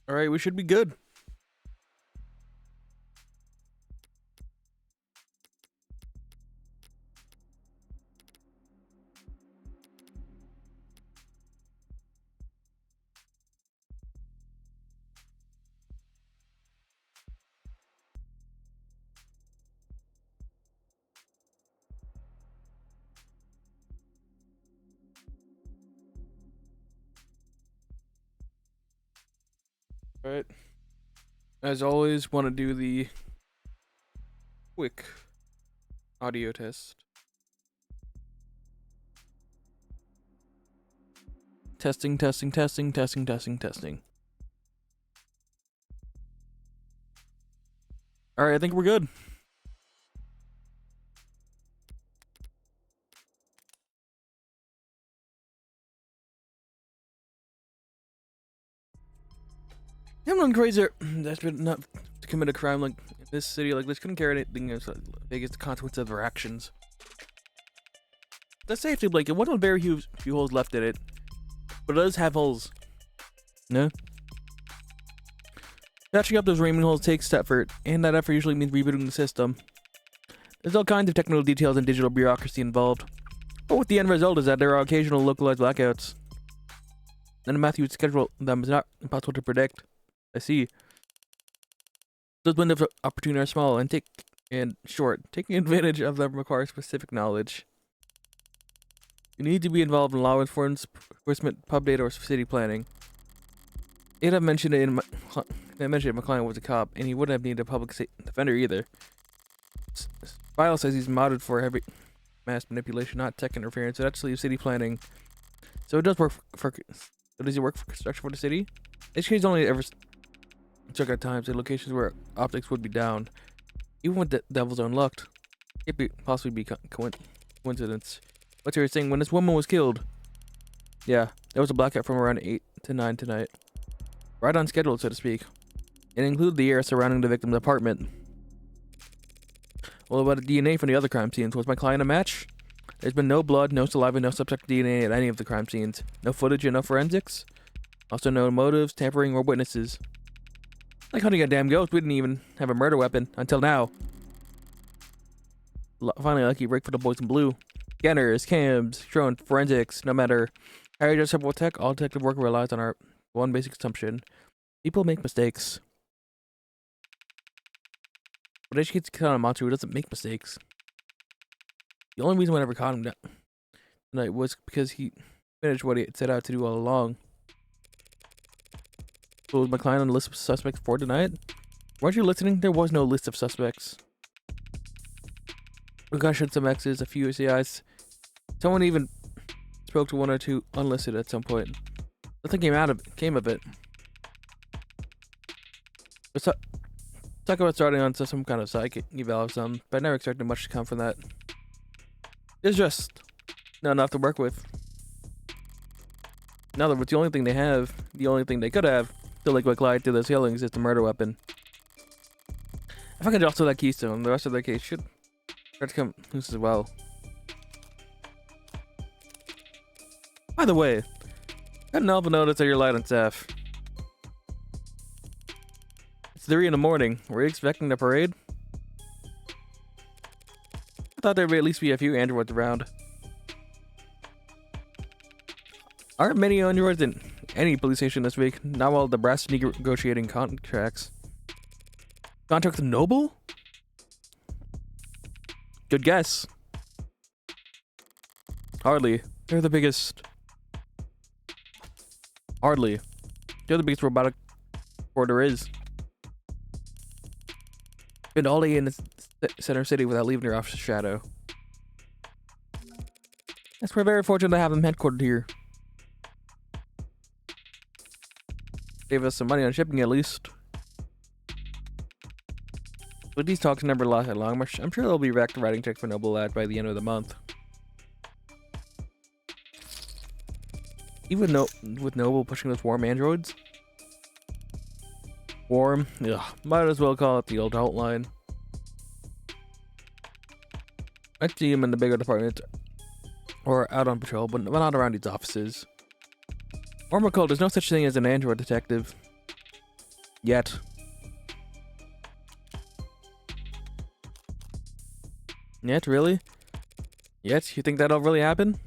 All right, we should be good. All right. As always, want to do the quick audio test. Testing, testing, testing, testing, testing, testing. All right, I think we're good. I'm crazy. That's been not to commit a crime like in this city. Like this couldn't care anything as big as the consequence of their actions. The safety blanket. One of the very few holes left in it, but it does have holes. No. Patching up those remaining holes takes effort, and that effort usually means rebooting the system. There's all kinds of technical details and digital bureaucracy involved, but what the end result is that there are occasional localized blackouts. And the math you would schedule them is not impossible to predict. I see. Those windows of opportunity are small and short. Taking advantage of them requires specific knowledge. You need to be involved in law enforcement, pub data, or city planning. I mentioned it my client was a cop, and he wouldn't have needed a public defender either. File says he's modded for heavy mass manipulation, not tech interference. So that's city planning. So it does work for. So does he work for construction for the city? HK's only ever took at times in locations where optics would be down, even with the devil's own luck. It could possibly be coincidence. But you're saying when this woman was killed? Yeah, there was a blackout from around 8 to 9 tonight. Right on schedule, so to speak. It included the area surrounding the victim's apartment. Well, about the DNA from the other crime scenes, was my client a match? There's been no blood, no saliva, no suspect DNA at any of the crime scenes. No footage and no forensics. Also no motives, tampering, or witnesses. Like hunting a damn ghost, we didn't even have a murder weapon until now. Finally, lucky break for the boys in blue. Scanners, cams, drone, forensics, no matter how you just simple tech, all detective work relies on our one basic assumption. People make mistakes. But HK's caught a monster who doesn't make mistakes. The only reason I ever caught him tonight was because he finished what he had set out to do all along. So was my client on the list of suspects for tonight? Weren't you listening? There was no list of suspects. We got some X's, a few CIs. Someone even spoke to one or two unlisted at some point. Nothing came of it. Let's talk about starting on some kind of psychic eval or something, but I never expected much to come from that. There's just not enough to work with. In other words, the only thing they could have, to like Clyde to those healings, is the murder weapon. If I can also that keystone, the rest of their case should start to come loose as well. By the way, got an alpha notice that you're light on staff. It's 3 in the morning. Were you expecting the parade? I thought there'd at least be a few androids around. Aren't many androids in any police station this week? Not while the brass negotiating contracts. Contract with Noble? Good guess. Hardly. They're the biggest. Hardly. They're the biggest robotic force there is. Been all day in the center city without leaving your office's shadow. Yes, we're very fortunate to have them headquartered here. Save us some money on shipping at least. But these talks never last that long. I'm sure they'll be back to writing checks for Noble Lad by the end of the month. Even with Noble pushing those warm androids. Warm? Ugh, might as well call it the old outline. I see him in the bigger department or out on patrol, but not around these offices. Or McCall, there's no such thing as an android detective. Yet. Yet, really? Yet? You think that'll really happen?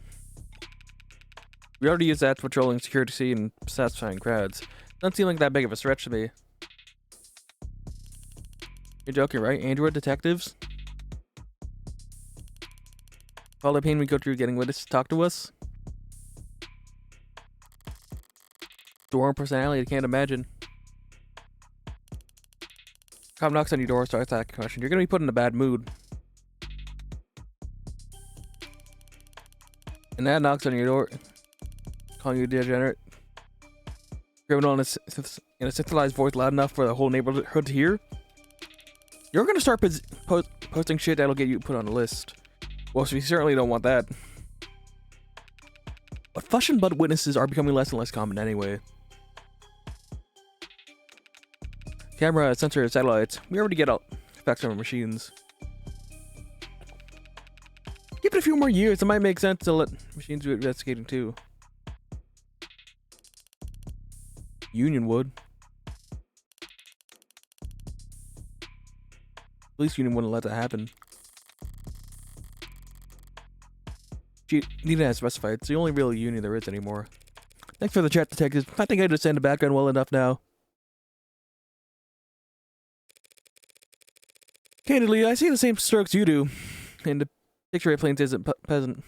We already used that patrolling security and satisfying crowds. Doesn't seem like that big of a stretch to me. You're joking, right? Android detectives? All the pain we go through getting witnesses to talk to us? The warm personality, I can't imagine. Cop knocks on your door, starts asking questions. You're gonna be put in a bad mood. And that knocks on your door, calling you a degenerate. Criminal in a synthesized voice loud enough for the whole neighborhood to hear. You're gonna start posting shit that'll get you put on a list. Well, so we certainly don't want that. But flesh and blood witnesses are becoming less and less common anyway. Camera, sensor, satellites. We already get effects on our machines. Give it a few more years, it might make sense to let machines do investigating too. Union would. Police union wouldn't let that happen. Gee, needn't have specified. It's the only real union there is anymore. Thanks for the chat, detectives. I think I understand the background well enough now. Candidly, I see the same strokes you do. And the picture airplanes isn't peasant.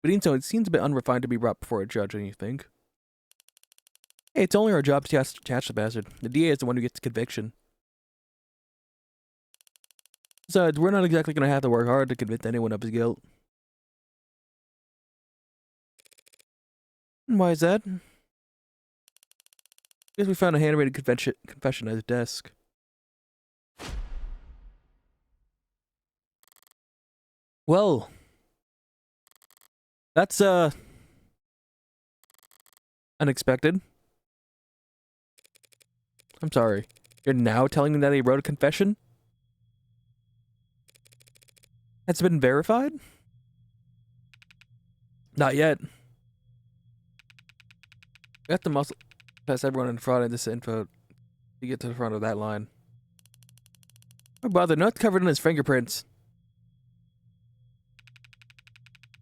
But even so, it seems a bit unrefined to be brought before a judge, don't you think? Hey, it's only our job to catch the bastard. The DA is the one who gets the conviction. Besides, we're not exactly going to have to work hard to convince anyone of his guilt. And why is that? Because we found a handwritten confession at his desk. Well, that's unexpected. I'm sorry. You're now telling me that he wrote a confession? That's been verified? Not yet. We have to muscle past everyone in front of this info to get to the front of that line. Oh, bother, not covered in his fingerprints.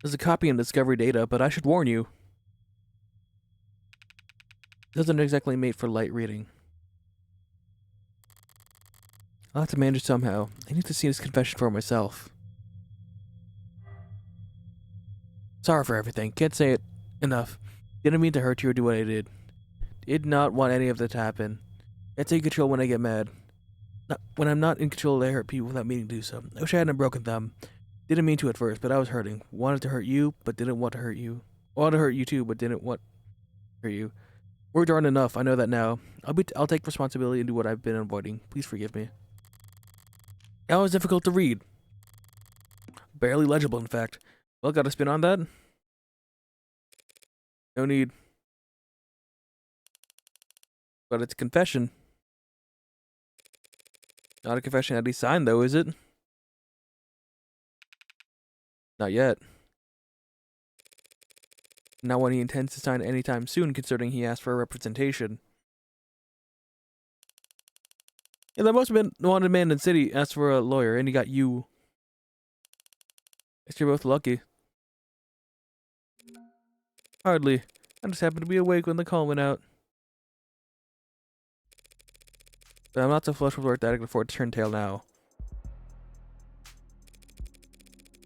There's a copy in Discovery data, but I should warn you. It doesn't exactly mate for light reading. I'll have to manage somehow. I need to see his confession for myself. Sorry for everything. Can't say it enough. Didn't mean to hurt you or do what I did. Did not want any of that to happen. Can't take control when I get mad. When I'm not in control, I hurt people without meaning to do so. I wish I hadn't a broken thumb. Didn't mean to at first, but I was hurting. Wanted to hurt you, but didn't want to hurt you. Wanted to hurt you too, but didn't want to hurt you. Words aren't enough. I know that now. I'll take responsibility and do what I've been avoiding. Please forgive me. That was difficult to read. Barely legible, in fact. Well, got a spin on that? No need. But it's a confession. Not a confession that he signed, though, is it? Not yet. Not one he intends to sign anytime soon, considering he asked for a representation. Yeah, the most wanted man in the city asked for a lawyer, and he got you. Guess you're both lucky. Hardly. I just happened to be awake when the call went out. But I'm not so flush with work that I can afford to turn tail now.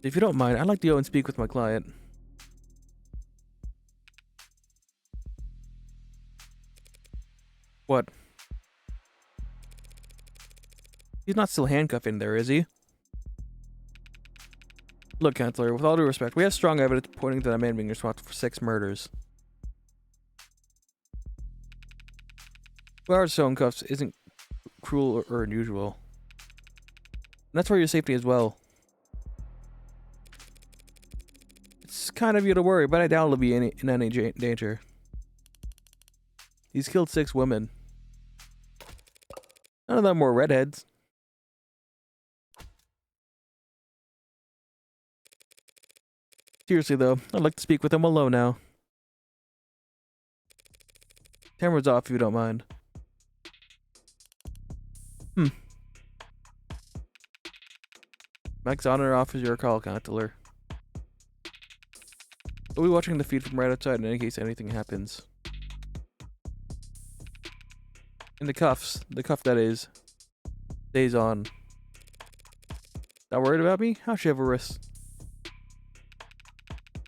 If you don't mind, I'd like to go and speak with my client. What? He's not still handcuffed in there, is he? Look, Counselor, with all due respect, we have strong evidence pointing to that man being responsible for 6 murders. 2 hours or so in cuffs isn't cruel or unusual. And that's for your safety as well. It's kind of you to worry, but I doubt he'll be in any danger. He's killed 6 women. None of them were redheads. Seriously though, I'd like to speak with him alone now. Camera's off if you don't mind. Mike's on or off is your call, counselor. We'll be watching the feed from right outside in case anything happens. In the cuff that is, stays on. Not worried about me? How chivalrous.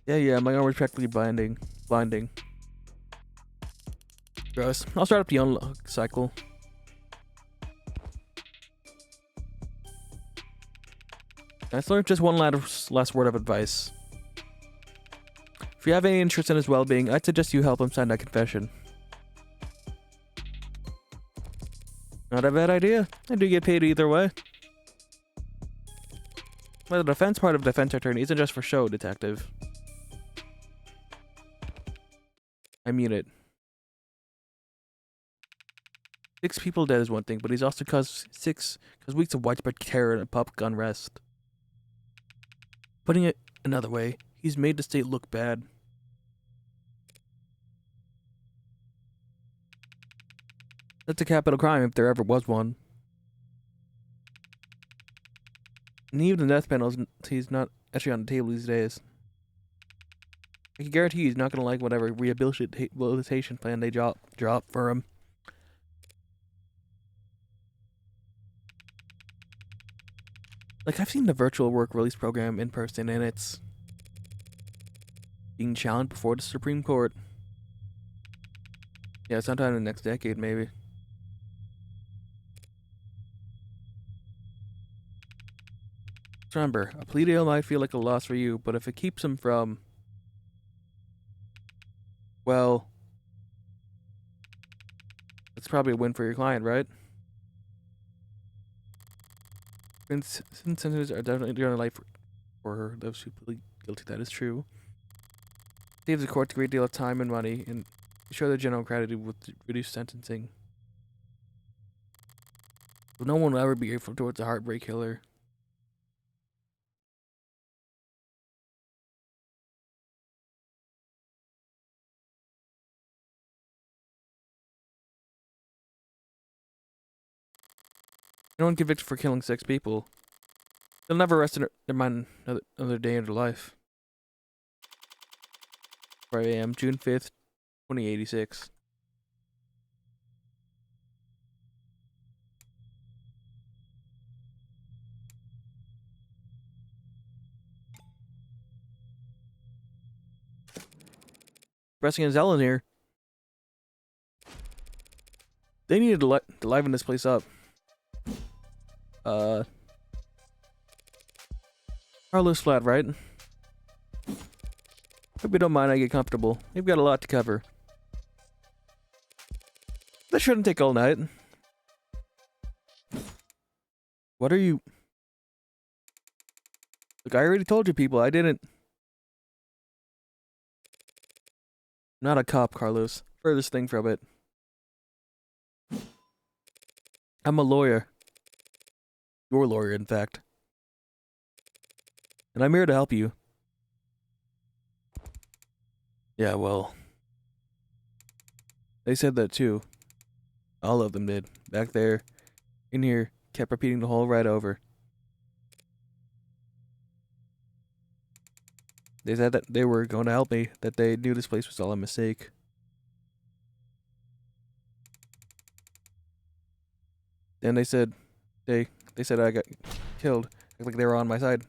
Yeah, my armor's practically blinding. Gross. I'll start up the unlock cycle. Counselor, just one last word of advice. If you have any interest in his well-being, I'd suggest you help him sign that confession. Not a bad idea. I do get paid either way. Well, the defense part of defense attorney isn't just for show, detective. I mean it. 6 people dead is one thing, but he's also caused weeks of widespread terror and public unrest. Putting it another way, he's made the state look bad. That's a capital crime if there ever was one. And even the death penalty, he's not actually on the table these days. I can guarantee he's not going to like whatever rehabilitation plan they drop for him. Like, I've seen the virtual work release program in person, and it's being challenged before the Supreme Court. Yeah, sometime in the next decade, maybe. Remember, a plea deal might feel like a loss for you, but if it keeps him from... well... it's probably a win for your client, right? Sentences are definitely going to life for those who plead guilty, that is true. Saves the court a great deal of time and money, and show their general gratitude with reduced sentencing. But no one will ever be grateful towards a heartbreak killer. No one convicted for killing 6 people. They'll never rest in their mind another day in their life. 5 a.m., June 5th, 2086. Pressing his Ellen here. They needed to liven this place up. Carlos flat, right? Hope you don't mind I get comfortable. We've got a lot to cover. That shouldn't take all night. What are you... Look, I already told you people, I didn't... I'm not a cop, Carlos. Furthest thing from it. I'm a lawyer. Your lawyer, in fact. And I'm here to help you. Yeah, well... they said that too. All of them did. Back there, in here, kept repeating the whole ride over. They said that they were going to help me, that they knew this place was all a mistake. Then they said, they said I got killed, like they were on my side.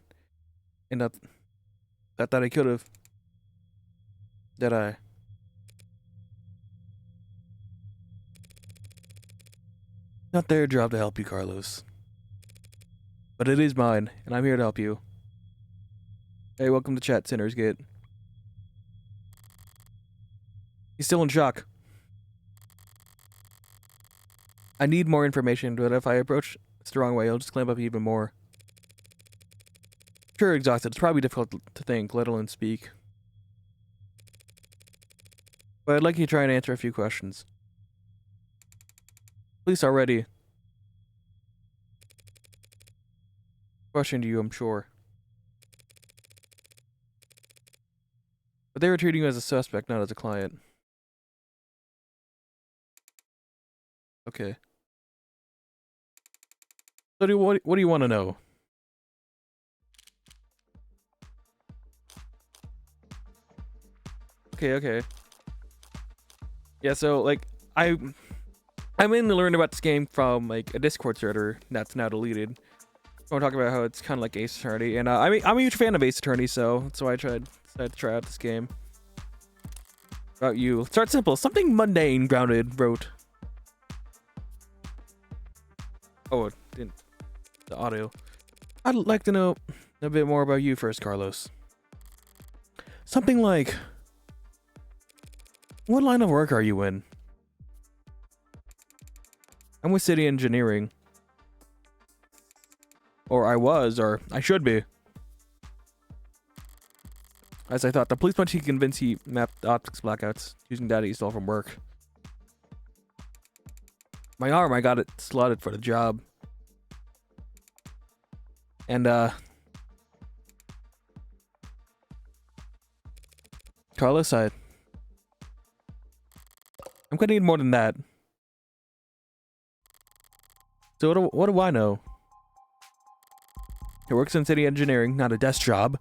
And I thought I could have. Did I? Not their job to help you, Carlos. But it is mine, and I'm here to help you. Hey, welcome to chat, Sinner's Gate. He's still in shock. I need more information, but if I approach this the wrong way, he'll just clamp up even more. Sure, exhausted. It's probably difficult to think, let alone speak. But I'd like you to try and answer a few questions. Police are ready. Questioned you, I'm sure. But they were treating you as a suspect, not as a client. Okay. So what do you want to know? Okay. Yeah, so like I mainly learned about this game from like a Discord server that's now deleted. I want to talk about how it's kind of like Ace Attorney, and I'm a huge fan of Ace Attorney, so that's why I decided to try out this game. About you, start simple. Something mundane. Grounded wrote. Oh, it didn't. The audio. I'd like to know a bit more about you first, Carlos. Something like, what line of work are you in? I'm with City Engineering. Or I was, or I should be. As I thought, the police he convinced he mapped optics blackouts using data he stole from work. My arm, I got it slotted for the job. And, Carlos, I'm gonna need more than that. So what do I know? He works in city engineering, not a desk job.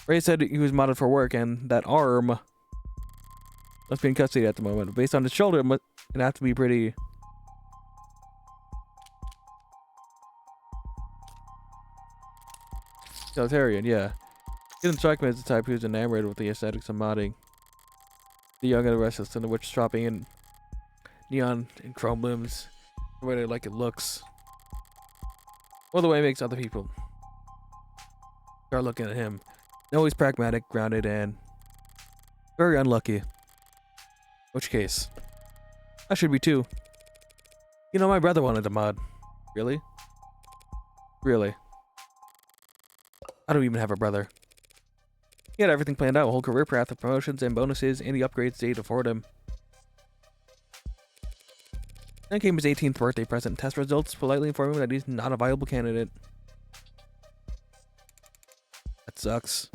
Ray said he was modded for work, and that arm must be in custody at the moment. Based on his shoulder, it'd have to be pretty... utilitarian, yeah. He didn't strike me as the type who's enamored with the aesthetics of modding. The young and the restless, and the witch shopping in neon and chrome limbs, the way they like it looks. Or the way it makes other people start looking at him. No, he's pragmatic, grounded, and very unlucky. Which case? I should be too. You know, my brother wanted to mod. Really? Really? I don't even have a brother. He had everything planned out, a whole career path of promotions and bonuses, and the upgrades they'd afford him. Then came his 18th birthday present. Test results politely informing him that he's not a viable candidate. That sucks.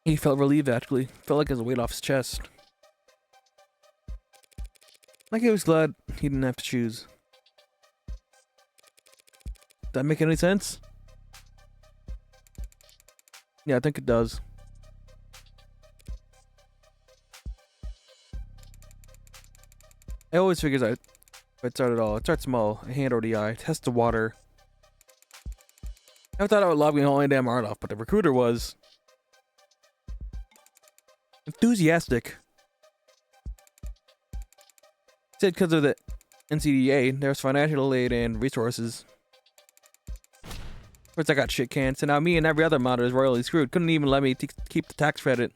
He felt relieved, actually. Felt like it was a weight off his chest. Like he was glad he didn't have to choose. Does that make any sense? Yeah, I think it does. I always figures I'd start it all. I'd start small, a hand or the eye, test the water. I thought I would lob me whole damn art off, but the recruiter was enthusiastic. He said because of the NCDA, there's financial aid and resources. Of course, I got shit canned, so now me and every other modder is royally screwed. Couldn't even let me keep the tax credit.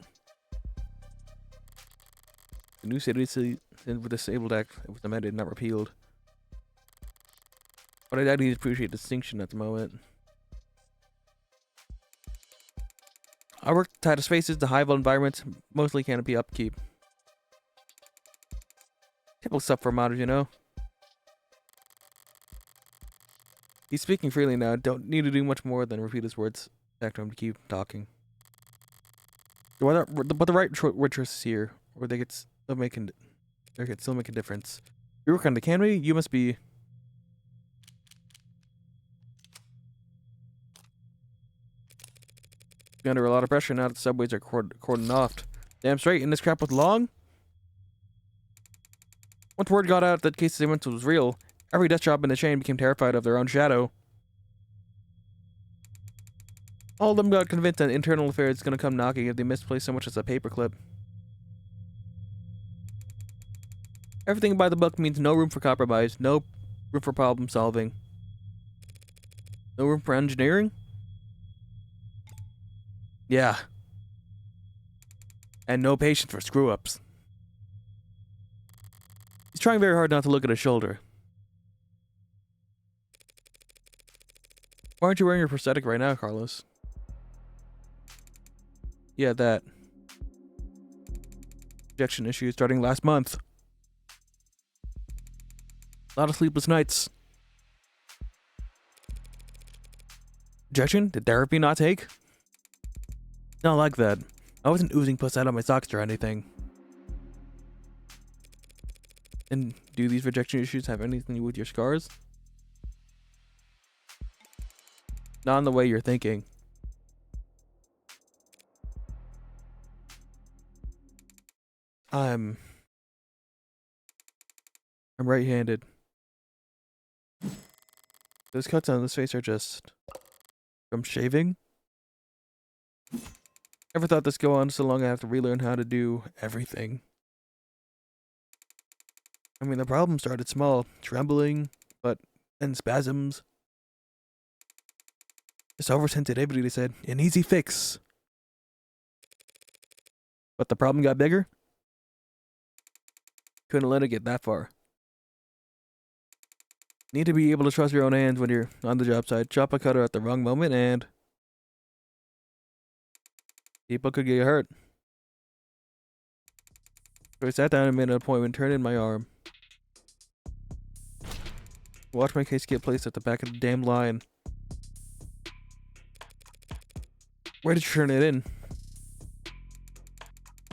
The new Citizen with Disabled Act was amended, not repealed. But I need to appreciate distinction at the moment. I work tight of spaces, the high-level environments, mostly canopy upkeep. Typical stuff for modders, you know? He's speaking freely now, don't need to do much more than repeat his words back to him to keep talking. But the right word choice is here, or they could still make a difference. You work on the canopy, you must be... Be under a lot of pressure now that the subways are cordoned off. Damn straight, and this crap was long? Once word got out that Casey's event was real, every desk job in the chain became terrified of their own shadow. All of them got convinced that internal affairs is gonna come knocking if they misplace so much as a paperclip. Everything by the book means no room for compromise, no room for problem solving. No room for engineering? Yeah. And no patience for screw-ups. He's trying very hard not to look at his shoulder. Why aren't you wearing your prosthetic right now, Carlos? Yeah, that. Injection issue starting last month. A lot of sleepless nights. Injection? Did therapy not take? Not like that. I wasn't oozing pus out of my socks or anything. And do these rejection issues have anything to do with your scars? Not in the way you're thinking. I'm right-handed. Those cuts on this face are just from shaving. Never thought this go on so long I have to relearn how to do everything. I mean, the problem started small, trembling, but then spasms. This oversensitivity, they said, an easy fix. But the problem got bigger. Couldn't let it get that far. Need to be able to trust your own hands when you're on the job site. Chop a cutter at the wrong moment and people could get hurt. So I sat down and made an appointment, turned in my arm. Watch my case get placed at the back of the damn line. Where did you turn it in?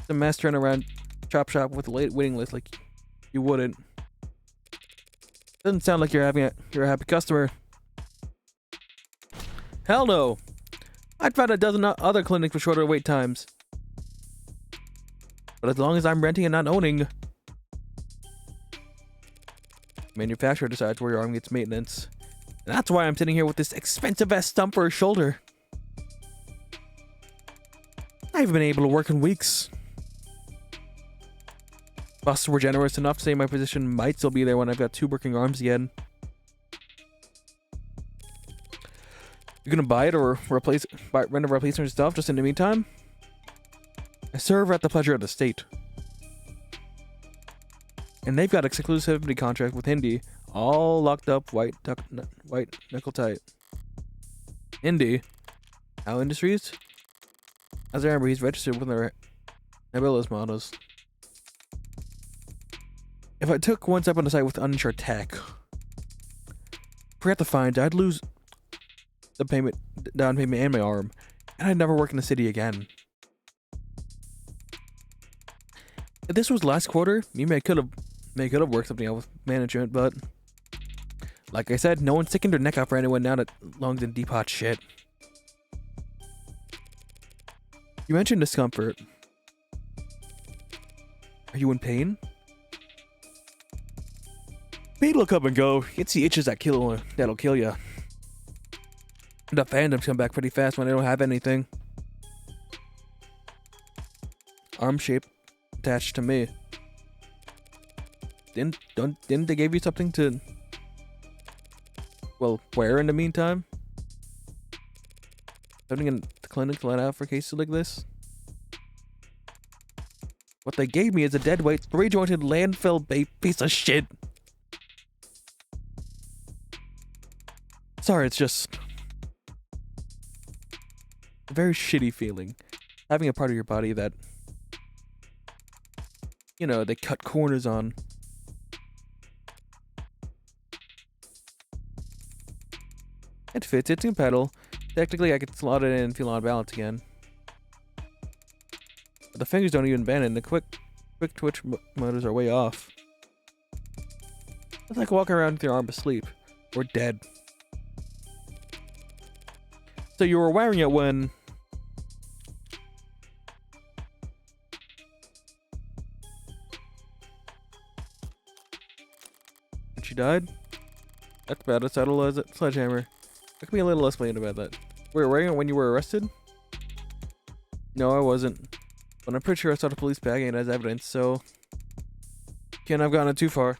The mess turn around chop shop with a late waiting list like you wouldn't. Doesn't sound like you're a happy customer. Hell no. I'd find a dozen other clinics with shorter wait times. But as long as I'm renting and not owning, manufacturer decides where your arm gets maintenance. And that's why I'm sitting here with this expensive ass stump for a shoulder. I haven't been able to work in weeks. Bosses were generous enough to say my position might still be there when I've got 2 working arms again. You're gonna buy it or rent a replacement stuff just in the meantime? I serve at the pleasure of the state. And they've got exclusivity contract with Hindi, all locked up white knuckle tight. Hindi? How Industries? As I remember, he's registered with their nebulous models. If I took one step on the side with uninsured tech, forget the fines, I'd lose the down payment and my arm, and I'd never work in the city again. If this was last quarter, maybe I could have worked something out with management, but like I said, no one's sticking their neck out for anyone now that belongs in deep hot shit. You mentioned discomfort. Are you in pain? Pain will come and go. It's the itches that'll kill you. The phantoms come back pretty fast when I don't have anything. Arm shape attached to me. Didn't they give you something to, well, wear in the meantime? Something in the clinic to let out for cases like this? What they gave me is a deadweight, 3-jointed landfill piece of shit. Sorry, it's just a very shitty feeling. Having a part of your body that, you know, they cut corners on. It fits, it's a pedal. Technically, I could slot it in and feel on balance again. But the fingers don't even bend, and the quick twitch motors are way off. It's like walking around with your arm asleep. Or dead. So you were wearing it when... she died? That's about as subtle as a sledgehammer. There could be a little explained about that. Were you wearing it when you were arrested? No, I wasn't. But I'm pretty sure I saw the police bagging it as evidence, so... can't have gotten it too far.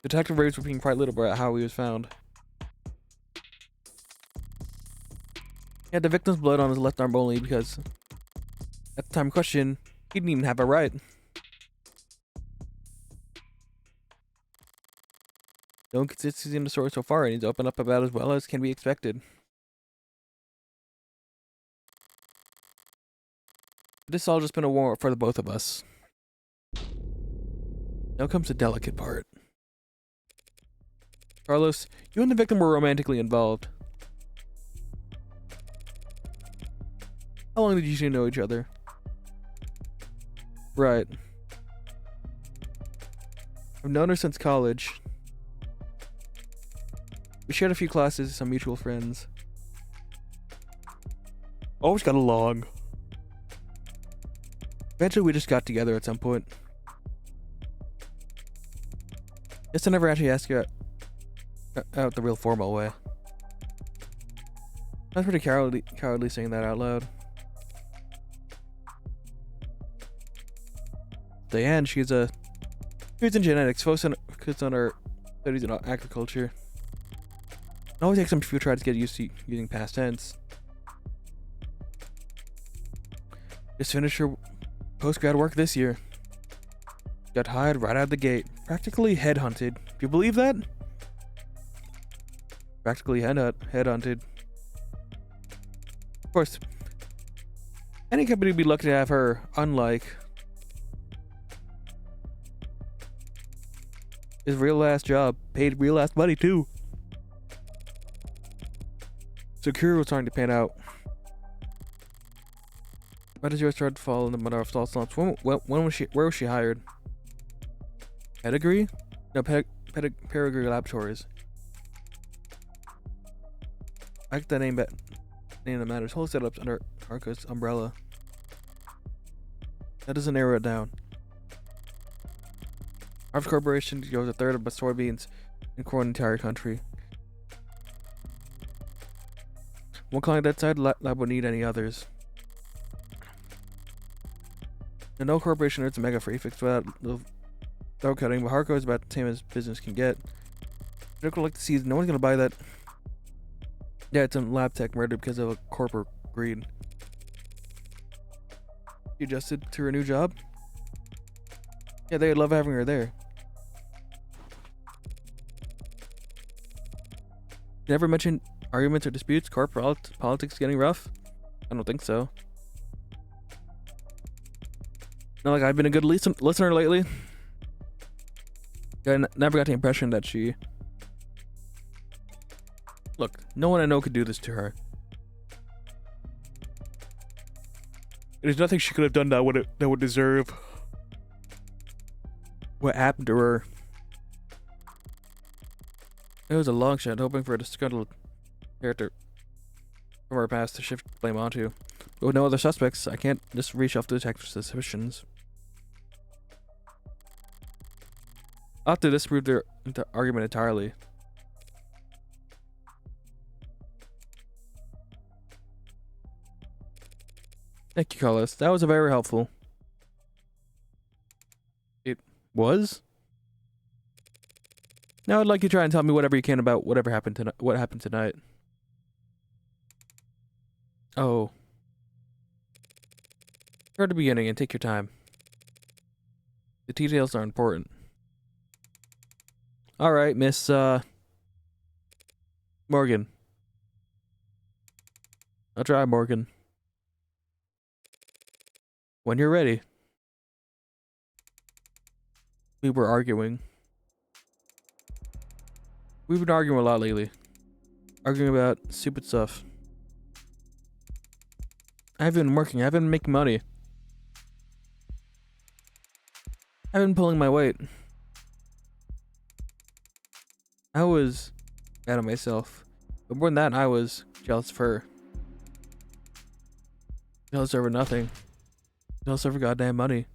Detective Raves were being quite little about how he was found. He had the victim's blood on his left arm only because... at the time in question, he didn't even have a right. No inconsistency in the story so far, and he's opened up about as well as can be expected. This all just been a warm-up for the both of us. Now comes the delicate part. Carlos, you and the victim were romantically involved. How long did you two know each other? Right. I've known her since college. We shared a few classes, some mutual friends. Always got along. Eventually we just got together at some point. Guess I never actually asked you out the real formal way. I was pretty cowardly saying that out loud. Diane, she's in genetics, focused on her studies in agriculture. It always takes some few tries to get used to using past tense. Just finished her post-grad work this year. Got hired right out of the gate. Practically headhunted. Do you believe that? Practically headhunted. Of course, any company would be lucky to have her, unlike his real ass job, paid real ass money too. So career was starting to pan out. Why does yours start to fall in the mud of false slumps? When was she? Where was she hired? Pedigree? No, Peregrine Laboratories. I like that name, but name that matters. Whole setups under Arco's umbrella. That doesn't narrow it down. Harvest Corporation grows a third of the soybeans and corn in the entire country. One client that side lab would need any others. And no corporation earns a mega free fix without throat cutting, but Harco is about the same as business can get. Critical like the season, no one's gonna buy that. Yeah, it's a lab tech murder because of a corporate greed. She adjusted to her new job? Yeah, they'd love having her there. Never mentioned arguments or disputes, corporate politics getting rough? I don't think so. Not like I've been a good listener lately. I never got the impression that she... Look, no one I know could do this to her. There's nothing she could have done that would deserve what happened to her. It was a long shot, hoping for a disgruntled character from her past to shift blame onto. But with no other suspects, I can't just reach off the detective's suspicions. I'll have to disprove their argument entirely. Thank you, Carlos. That was very helpful. It was? Now I'd like you to try and tell me whatever you can about what happened tonight. Oh. Start at the beginning and take your time. The details are important. Alright, Miss, Morgan. I'll try, Morgan. When you're ready. We were arguing. We've been arguing a lot lately. Arguing about stupid stuff. I've been working. I've been making money. I've been pulling my weight. I was mad at myself. But more than that, I was jealous of her. Jealous over nothing. Jealous over goddamn money.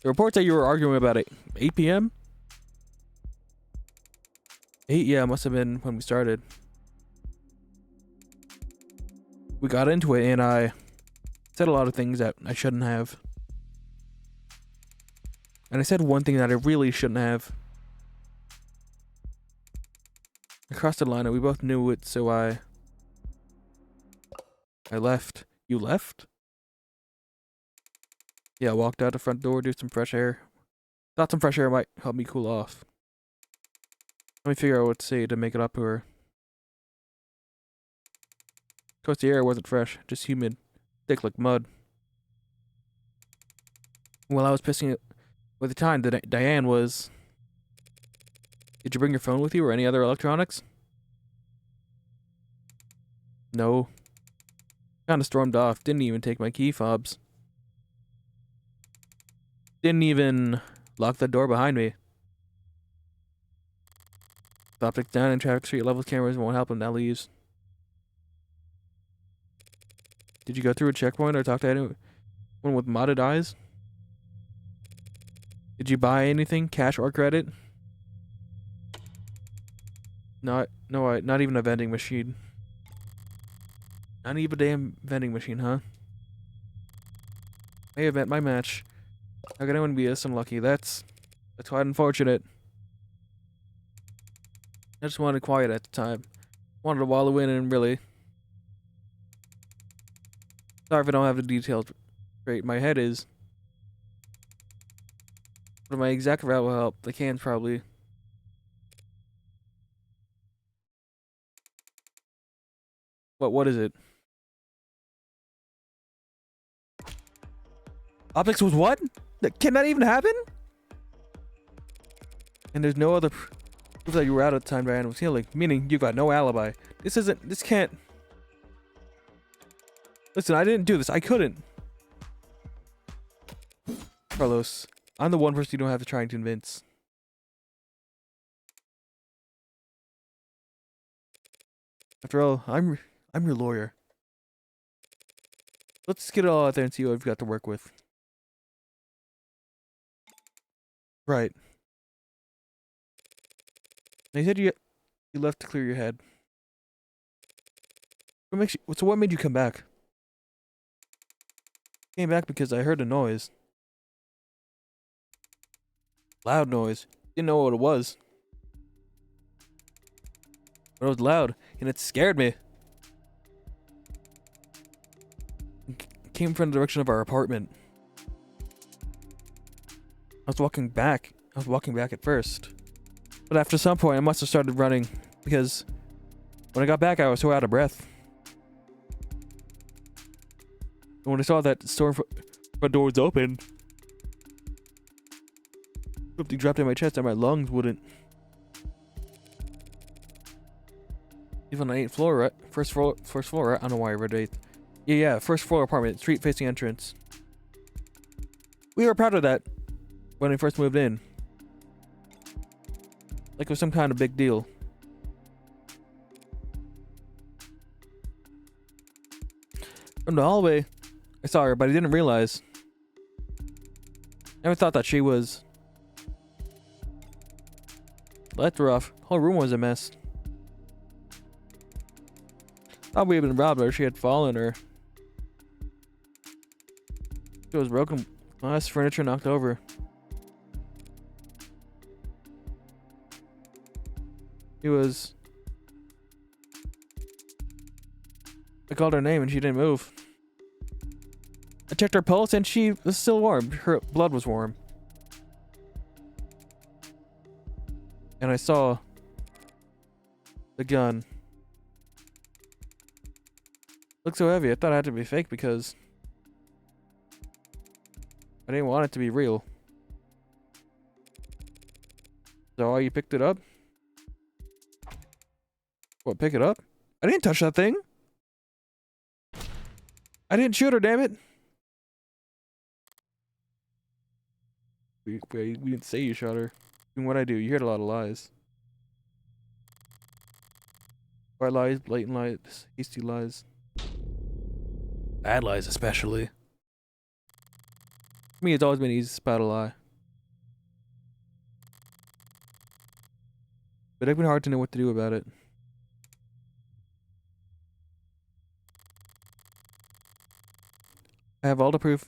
The report that you were arguing about at 8 p.m.? 8? Yeah, it must have been when we started. We got into it and I said a lot of things that I shouldn't have. And I said one thing that I really shouldn't have. I crossed the line and we both knew it, so I left. You left? Yeah, I walked out the front door, do some fresh air. Thought some fresh air might help me cool off. Let me figure out what to say to make it up to her. Of course, the air wasn't fresh, just humid, thick like mud. Well, I was pissing it with the time that Diane was... Did you bring your phone with you or any other electronics? No. Kind of stormed off. Didn't even take my key fobs. Didn't even lock the door behind me. Optics down and traffic street levels cameras won't help him. Now leaves. Did you go through a checkpoint or talk to anyone with modded eyes? Did you buy anything, cash or credit? Not even a vending machine. Not even a damn vending machine, huh? May have met my match. How could anyone be this unlucky? That's quite unfortunate. I just wanted quiet at the time. Wanted to wallow in and really. Sorry if I don't have the details straight. My head is. But my exact route will help. The cans probably. What is it? Optics was what? Can that even happen? And there's no other proof that you were out at the time Diana was healing. Meaning you got no alibi. This can't. Listen, I didn't do this. I couldn't. Carlos, I'm the one person you don't have to try and convince. After all, I'm your lawyer. Let's get it all out there and see what we've got to work with. Right. Now you said you left to clear your head. What made you come back? Came back because I heard a noise. Loud noise. Didn't know what it was. But it was loud, and it scared me. It came from the direction of our apartment. I was walking back at first. But after some point, I must have started running, because when I got back, I was so out of breath. And when I saw that store front door was open, something dropped in my chest and my lungs wouldn't. Even on the 8th floor, right? First floor, right? I don't know why I read 8th. Yeah, first floor apartment, street facing entrance. We were proud of that when we first moved in. Like it was some kind of big deal. From the hallway, I saw her, but I didn't realize. Never thought that she was. That's rough. The whole room was a mess. Thought we had been robbed or she had fallen or. She was broken. Glass furniture knocked over. She was. I called her name and she didn't move. I checked her pulse and she was still warm. Her blood was warm. And I saw the gun. Looked so heavy. I thought it had to be fake because I didn't want it to be real. So you picked it up? What, pick it up? I didn't touch that thing. I didn't shoot her, damn it. We didn't say you shot her. And what I do, you heard a lot of lies. White lies, blatant lies, hasty lies. Bad lies especially. For me, it's always been easy to spot a lie. But it's been hard to know what to do about it. I have all the proof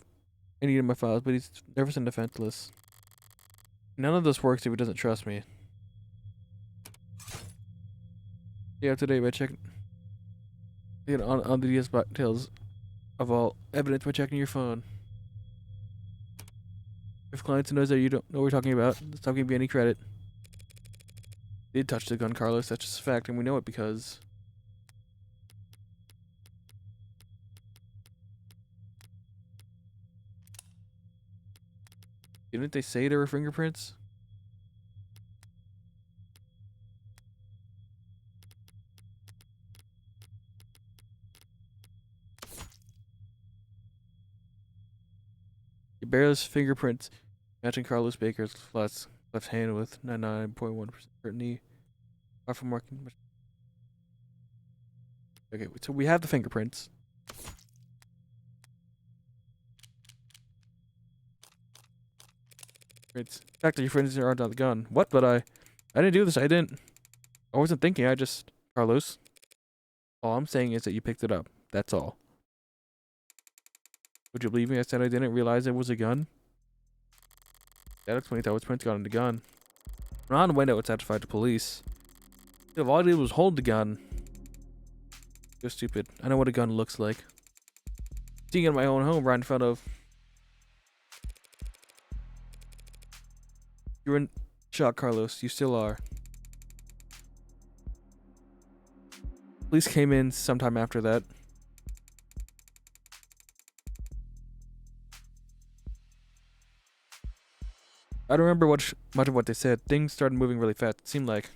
I need in my files, but he's nervous and defenseless. None of this works if he doesn't trust me. Yeah, today by checking on the details of all evidence by checking your phone. If client knows that you don't know what we're talking about, stop giving me any credit. Did touch the gun, Carlos. That's just a fact, and we know it because. Didn't they say there were fingerprints? Ibarra's fingerprints matching Carlos Baker's left hand with 99.1% certainty. Far from marking. Okay, so we have the fingerprints. It's the fact that your friends aren't on the gun. What? But I didn't do this. I wasn't thinking. Carlos. All I'm saying is that you picked it up. That's all. Would you believe me? I said I didn't realize it was a gun. That explains how its prints got on the gun. Ron on the window, it satisfied the police. If all I did was hold the gun. You're stupid. I know what a gun looks like. Seeing it in my own home right in front of. You're in shock, Carlos. You still are. Police came in sometime after that. I don't remember much of what they said. Things started moving really fast, it seemed like.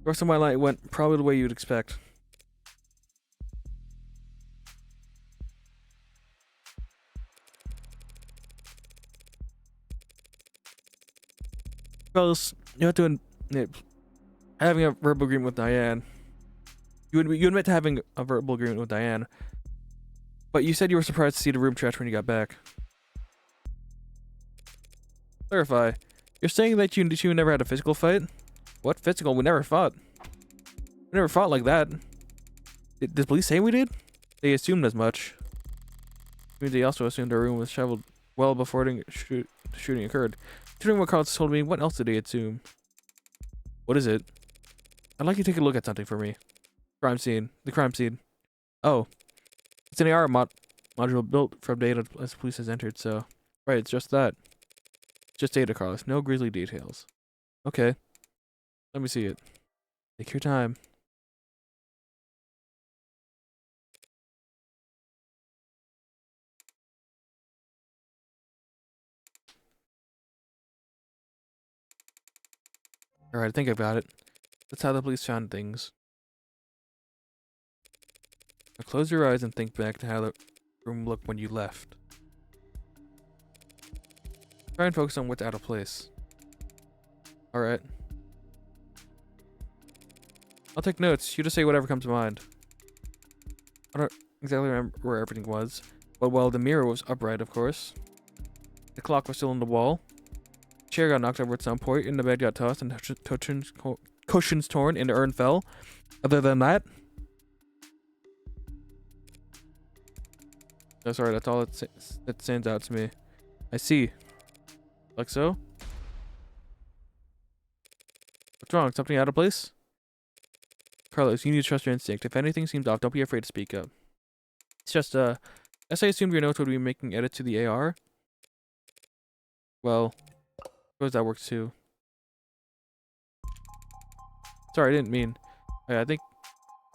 The rest of my night went probably the way you'd expect. Carlos, you have to admit, having a verbal agreement with Diane. You admit to having a verbal agreement with Diane. But you said you were surprised to see the room trash when you got back. Clarify. You're saying that you never had a physical fight? What physical? We never fought. We never fought like that. Did the police say we did? They assumed as much. I mean, they also assumed our room was shoveled well before the shooting occurred. Considering what Carlos told me, what else did they assume? What is it? I'd like you to take a look at something for me. Crime scene. The crime scene. Oh. It's an AR module built from data as the police has entered, so... Right, it's just that. Just data, Carlos. No grisly details. Okay. Let me see it. Take your time. Alright, I think I've got it. That's how the police found things. Now close your eyes and think back to how the room looked when you left. Try and focus on what's out of place. Alright. I'll take notes. You just say whatever comes to mind. I don't exactly remember where everything was. But well, the mirror was upright, of course. The clock was still on the wall. The chair got knocked over at some point, and the bed got tossed, and cushions torn, and the urn fell. Other than that... Oh, sorry, that's all that stands out to me. I see. Like so? What's wrong? Something out of place? Carlos, you need to trust your instinct. If anything seems off, don't be afraid to speak up. It's just, as I assumed your notes would be making edits to the AR. Well, I suppose that works too. Sorry, I didn't mean. I think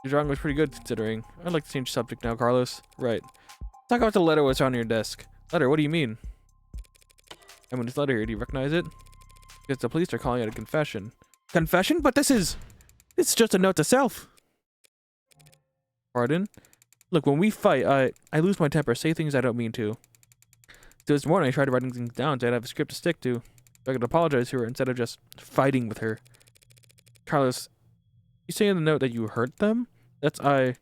your drawing was pretty good considering. I'd like to change subject now, Carlos. Right. Talk about the letter that's on your desk. Letter, what do you mean? I mean, this letter here, do you recognize it? Because the police are calling it a confession. Confession? But it's just a note to self. Pardon? Look, when we fight, I lose my temper, say things I don't mean to. So this morning I tried writing things down so I'd have a script to stick to. So I could apologize to her instead of just fighting with her. Carlos, you say in the note that you hurt them? That's I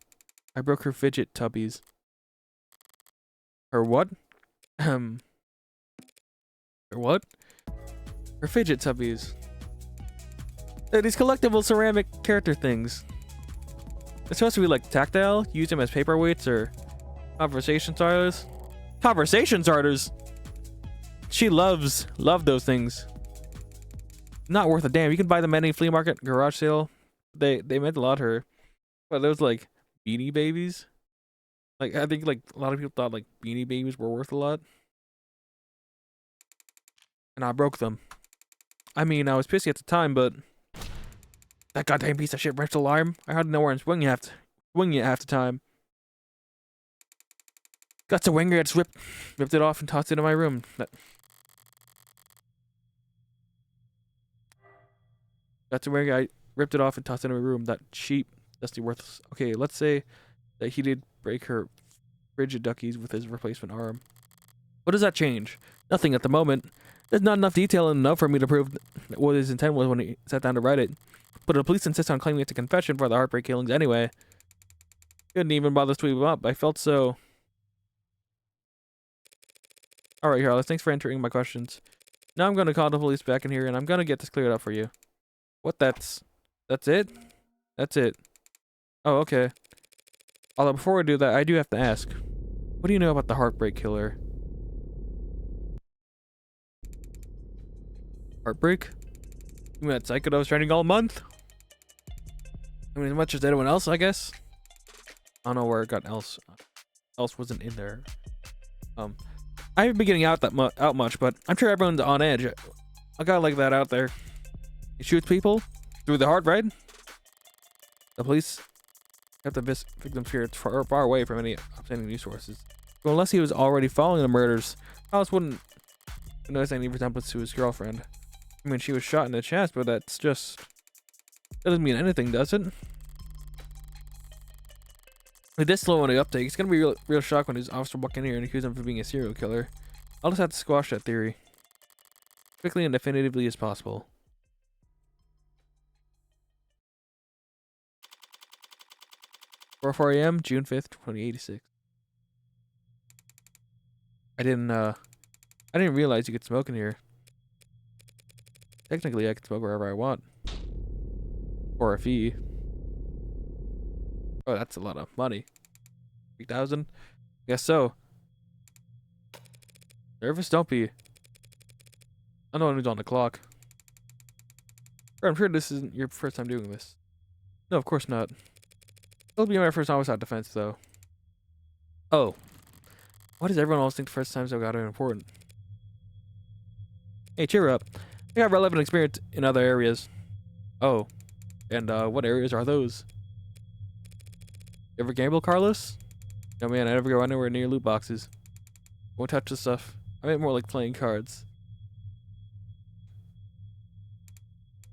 broke her fidget tubbies. Her what? Her what? Her fidget tubbies. They're these collectible ceramic character things. It's supposed to be like tactile, use them as paperweights or conversation starters. Conversation starters? She love those things. Not worth a damn. You can buy them at any flea market, garage sale. They meant a lot to her. But those like Beanie Babies? Like, I think like a lot of people thought like Beanie Babies were worth a lot. And I broke them. I mean, I was pissy at the time, but that goddamn piece of shit ripped alarm. I had to know where I'm swinging it half the time. Got to winger, I just ripped it off and tossed it in my room. Got to winger, I ripped it off and tossed it in my room. That cheap, dusty, worthless. Okay, let's say that he did break her rigid duckies with his replacement arm. What does that change? Nothing at the moment. There's not enough detail enough for me to prove what his intent was when he sat down to write it. But the police insist on claiming it's a confession for the heartbreak killings anyway. Couldn't even bother to sweep him up. I felt so... Alright, Carlos, thanks for answering my questions. Now I'm gonna call the police back in here and I'm gonna get this cleared up for you. What, that's it? That's it. Oh, okay. Although before I do that, I do have to ask. What do you know about the heartbreak killer? Heartbreak? You mean that psycho that was training all month? I mean, as much as anyone else, I guess. I don't know where it got else. Else wasn't in there. I haven't been getting out much, but I'm sure everyone's on edge. A guy like that out there. He shoots people through the heart, right? The police have the victim's spirits far away from any upstanding news sources. So unless he was already following the murders, Alice wouldn't notice any resemblance to his girlfriend. I mean, she was shot in the chest, but that's just... That doesn't mean anything, does it? With this slow on the uptake, it's gonna be real shock when his officer walk in here and accuse him of being a serial killer. I'll just have to squash that theory. Quickly and definitively as possible. "4 a.m., June 5th, 2086. I didn't realize you could smoke in here. Technically, I can smoke wherever I want. For a fee. Oh, that's a lot of money. 3,000? Guess so. Nervous? Don't be. I'm the one who's on the clock. I'm sure this isn't your first time doing this. No, of course not. It'll be my first homicide defense, though. Oh. Why does everyone always think the first times I've got it important? Hey, cheer up. I got relevant experience in other areas. Oh. And, what areas are those? You ever gamble, Carlos? No, man, I never go anywhere near loot boxes. Won't touch the stuff. I meant more like playing cards.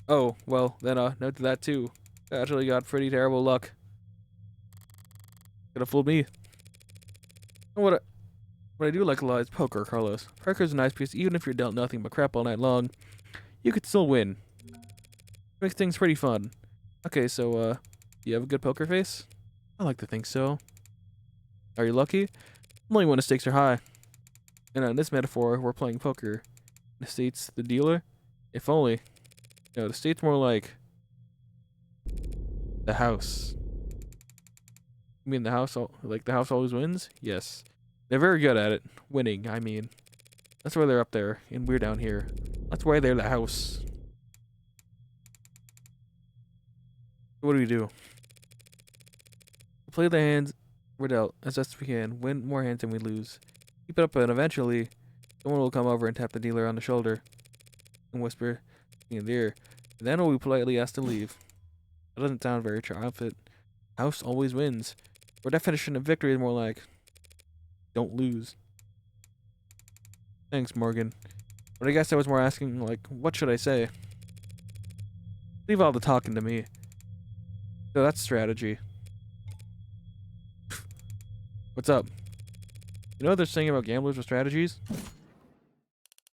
Oh, well, then, note to that, too. I actually got pretty terrible luck. Could have fooled me. What I do like a lot is poker, Carlos. Poker's a nice piece, even if you're dealt nothing but crap all night long. You could still win. Makes things pretty fun. Okay, so, do you have a good poker face? I like to think so. Are you lucky? Only when the stakes are high. And in this metaphor, we're playing poker. The state's the dealer? If only. No, the state's more like... the house. You mean the house, like the house always wins? Yes. They're very good at it. Winning, I mean. That's why they're up there, and we're down here. That's why they're the house. What do we do? We play the hands we're dealt as best we can. Win more hands than we lose. Keep it up, and eventually, someone will come over and tap the dealer on the shoulder and whisper in the ear. And then we'll be politely asked to leave. That doesn't sound very triumphant. House always wins. Our definition of victory is more like, don't lose. Thanks, Morgan. But I guess I was more asking, like, what should I say? Leave all the talking to me. So that's strategy. What's up? You know what they're saying about gamblers with strategies?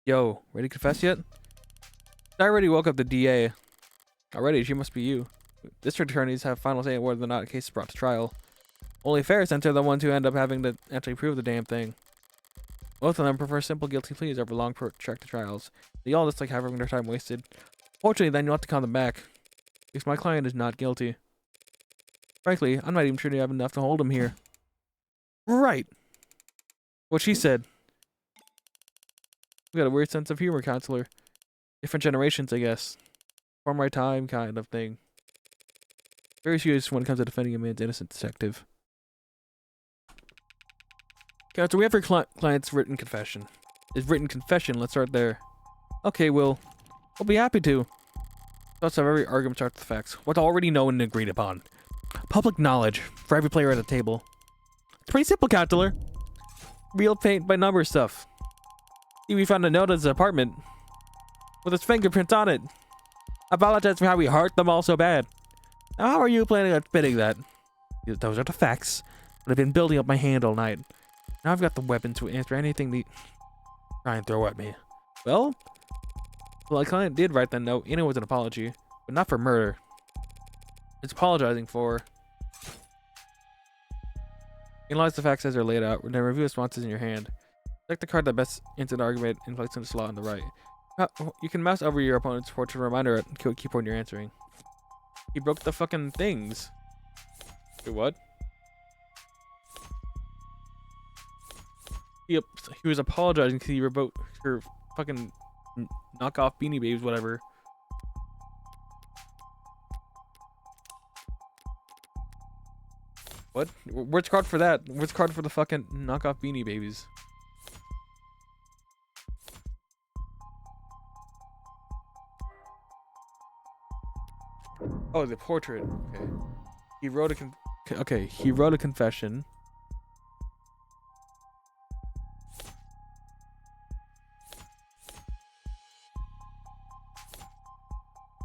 Yo, ready to confess yet? I already woke up the DA. Already, she must be you. District attorneys have final say on whether or not a case is brought to trial. Only fair since they're the ones who end up having to actually prove the damn thing. Both of them prefer simple guilty pleas over long protracted trials. They all just like having their time wasted. Fortunately, then you'll have to count them back. Because my client is not guilty. Frankly, I'm not even sure they have enough to hold him here. Right! What she said. We got a weird sense of humor, counselor. Different generations, I guess. For my time kind of thing. Very serious when it comes to defending a man's innocent detective. Counselor, we have your client's written confession. His written confession, let's start there. Okay, we'll be happy to. Let's have every argument start with the facts. What's already known and agreed upon. Public knowledge for every player at the table. It's pretty simple, counselor. Real paint by number stuff. We found a note at his apartment with his fingerprints on it. I apologize for how we hurt them all so bad. Now, how are you planning on spinning that? Those are the facts. I've been building up my hand all night. Now I've got the weapon to answer anything they try and throw at me. Well, my client did write that note, and it was an apology, but not for murder. It's apologizing for. Analyze the facts as they're laid out, and then review responses in your hand. Select the card that best ends an argument and place in the slot on the right. You can mouse over your opponent's fortune reminder at the keyboard you're answering. He broke the fucking things. Wait, what? He was apologizing because he revoked her fucking knockoff Beanie Babes, whatever. What? Where's the card for that? Where's the card for the fucking knockoff Beanie Babies? Oh, the portrait. Okay. He wrote a he wrote a confession.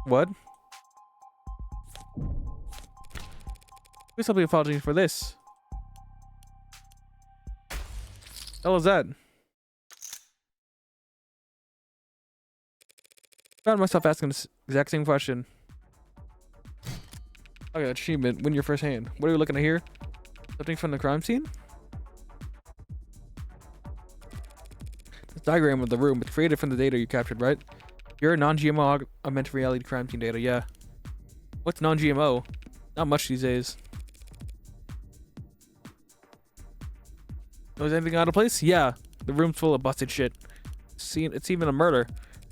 What? Please help me apologize for this. The hell is that? Found myself asking this exact same question. Okay, achievement. Win your first hand. What are you looking at here? Something from the crime scene? This diagram of the room was created from the data you captured, right? You're a non-GMO augmented reality crime scene data, yeah. What's non-GMO? Not much these days. Was anything out of place? Yeah. The room's full of busted shit. It's even a murder.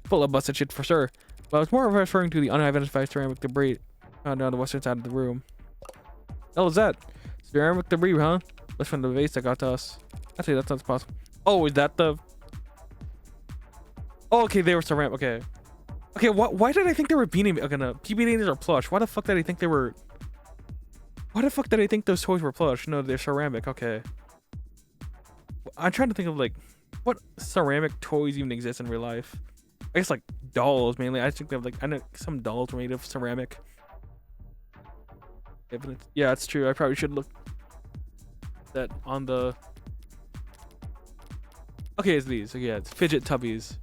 Full of busted shit for sure. But I was more referring to the unidentified ceramic debris found on the western side of the room. The hell is that? Ceramic debris, huh? That's from the vase that got to us. Actually, that sounds possible. Oh, is that the... Oh, okay, they were ceramic. Okay. Okay, why did I think they were beanie... Okay, no. Beanie are plush. Why the fuck did I think they were... Why the fuck did I think those toys were plush? No, they're ceramic. Okay. I'm trying to think of, like, what ceramic toys even exist in real life. I guess, like, dolls, mainly. I think they have, like, I know some dolls were made of ceramic. Yeah, it's true. I probably should look that on the... Okay, it's these. Okay, yeah, it's fidget tubbies.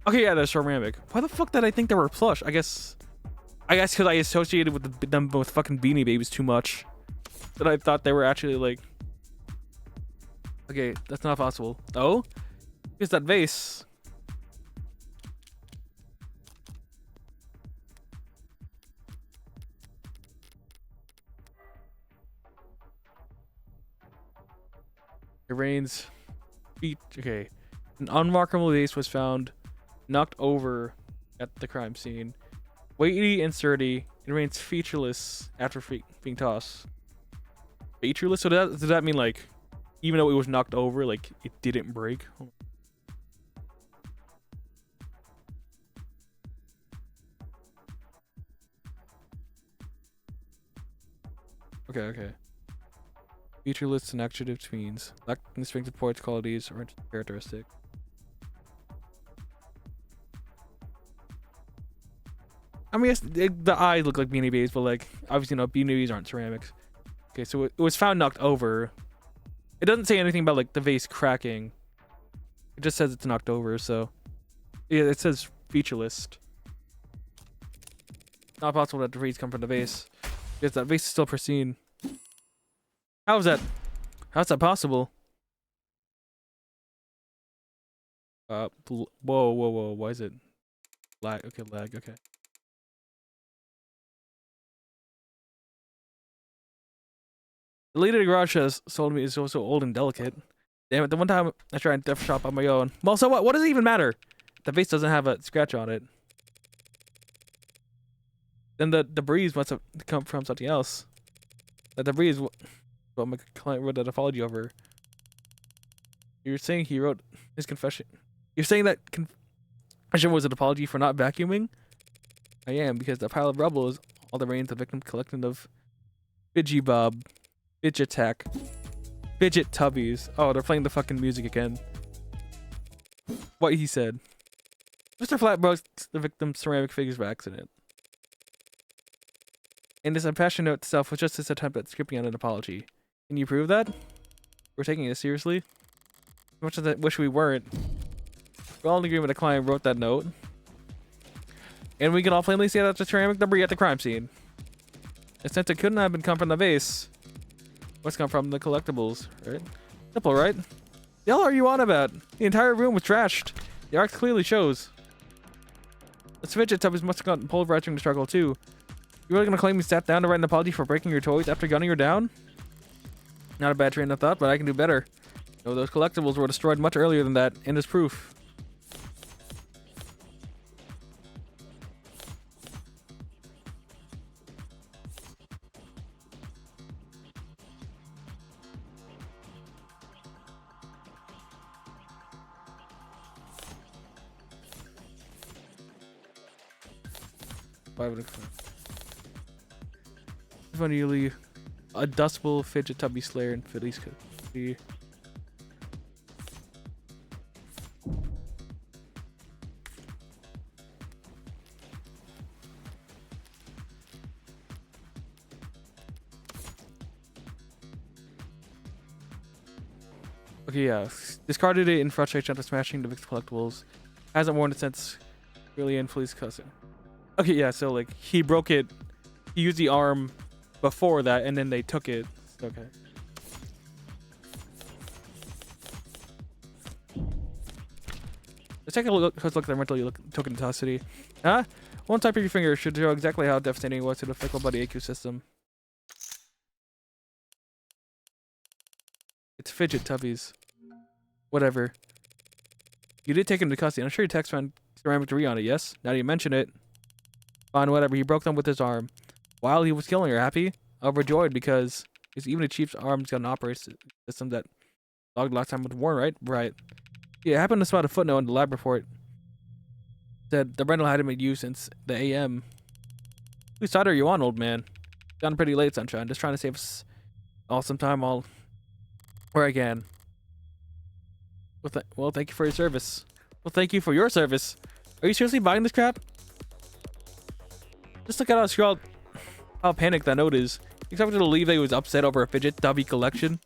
Okay, yeah, they're ceramic. Why the fuck did I think they were plush? I guess because I associated with them with fucking Beanie Babies too much. That I thought they were actually, like... Okay, that's not possible. Oh? Here's that vase. It rains. Okay. An unmarkable vase was found knocked over at the crime scene. Weighty and sturdy. It remains featureless after being tossed. Featureless? So does that mean, like, even though it was knocked over, like, it didn't break? Okay. Featureless and adjective means lack distinctive points, qualities, or characteristic. I mean, yes, the eyes look like Beanie Babies, but, like, obviously, no, Beanie Babies aren't ceramics. Okay, so it was found knocked over. It doesn't say anything about, like, the vase cracking. It just says it's knocked over, so... Yeah, it says featureless. Not possible that the debris come from the vase. Because that vase is still pristine. How's that possible? Whoa. Why is it lag? Okay, lag. Okay. The lady at the garage has sold me is so old and delicate. Damn it! The one time I tried to thrift shop on my own. Well, so what? What does it even matter? The vase doesn't have a scratch on it. Then the debris must have come from something else. The debris is what my client wrote an apology over. You're saying he wrote his confession. You're saying that confession was an apology for not vacuuming? I am, because the pile of rubble is all the remains of the victim collecting of Fidget Bob, Fidget Tack, Fidget Tubbies. Oh, they're playing the fucking music again. What he said. Mr. Flat broke the victim's ceramic figures by accident. And this confession note itself was just his attempt at scripting out an apology. Can you prove that? We're taking it seriously? As much as I wish we weren't. We're all in agreement the client wrote that note. And we can all plainly see that's a ceramic debris at the crime scene. And since it couldn't have been come from the vase, what's come from the collectibles, right? Simple, right? The hell are you on about? The entire room was trashed. The art clearly shows. The fidget tubbies must have gotten pulverized during the struggle too. You really gonna claim you sat down to write an apology for breaking your toys after gunning her down? Not a bad train of thought, but I can do better. No, those collectibles were destroyed much earlier than that, and as proof. Why would it? Funny, a dustable fidget tubby slayer and Phillies could be. Okay, yeah. Discarded it in frustration after smashing the Vic's collectibles. Hasn't worn it since really in Flea's cousin. Okay, yeah, so like he broke it. He used the arm before that, and then they took it. Okay. Let's take a look at the rental token toxicity. Huh? One type of your finger should show exactly how devastating it was to the fickle body AQ system. It's fidget tubbies. Whatever. You did take him to custody. I'm sure your text found ceramic debris on it, yes? Now that you mention it. Fine, whatever. He broke them with his arm. While he was killing her, happy? Overjoyed because even the chief's arm's got an operating system that logged last time with Warren, right? Right. Yeah, I happened to spot a footnote in the lab report. Said the rental hadn't been used since the AM. Whose side are you on, old man? Gotten pretty late, sunshine. Just trying to save us all some time where I can. Well, thank you for your service. Well, thank you for your service. Are you seriously buying this crap? Just look at how panicked that note is. You expect me to believe that he was upset over a fidget tubby collection?